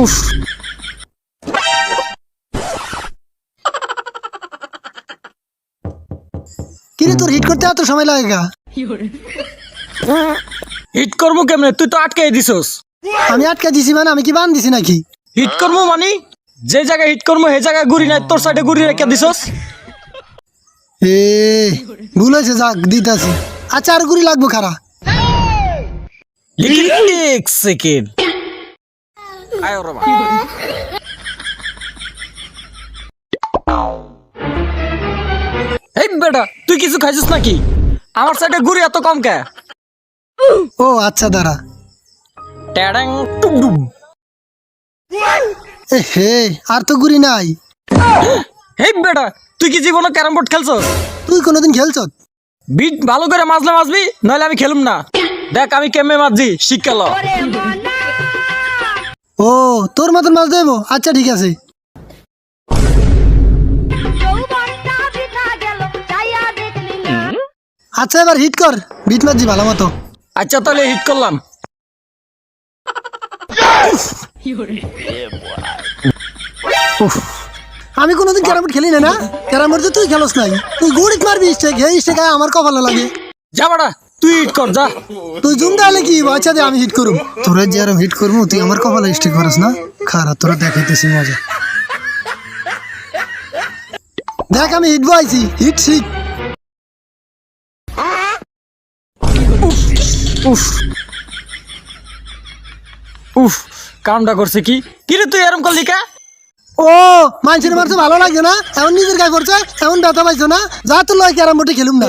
উফ কিরে তোর হিট করতে এত সময় লাগে গা? হিট করবো কেমনে? তুই তো আটকাই দিছস। আমি আটকা দিছি মানে আমি কি বান দিছি নাকি? হিট করবো মানে যে জায়গায় হিট করবো সেই জায়গায় গুড়ি নাই, তোর সাইডে গুড়ি রেখে দিছস। এ ভুল হয়েছে, যাক দিতাছি। আচ্ছা আর গুড়ি লাগবো খারা। এক সেকেন্ড আয় রে বাবা। এই বেটা তুই কিছু খাইছিস নাকি? আমার সাইডে গুড়ি এত কম কে? ও আচ্ছা দাঁড়া। ট্যাডাং টুমডুম। এ হে আর তো গুড়ি নাই। এই বেটা তুই কি জীবনে ক্যারাম বোর্ড খেলছস? তুই কোনোদিন খেলছ? বিট ভালো করে মাজলে মাজবি, নইলে আমি খেলুম না। দেখ আমি কেমনে মাজছি, শিক্ষা ল। ও তোর মতন মাছ দেবো, আচ্ছা ঠিক আছে। আচ্ছা এবার হিট কর, বিট মারছি ভালো মতো। আচ্ছা তাহলে হিট করলাম। উফ, আমি কোনোদিন ক্যারাম বোর্ড খেলি না। না ক্যারাম বোর্ড তুই খেলোস নাই, তুই গুড়িত মারবি স্টেক, হে স্টেক আমার কপালে লাগে। যা বাড়া তুই হিট কর যা। তুই জুম তাহলে কি আচ্ছা দে আমি হিট করুম। তোরা যে আরাম হিট করবো, তুই আমার কপালে স্টেক করিস না। খারা তোরা দেখাইতেছি মজা। দেখ আমি হিট বইছি, হিট শিখ। উফ উফ কামটা করছে কি? কিরে তুই এরম করলি কা? ও মানুষের মারছে ভালো লাগে না, এমন নিজের গায়ে করছে, এমন ব্যথা পাইছো না, যা তো লয় ক্যারাম বোর্ডে খেলুম না।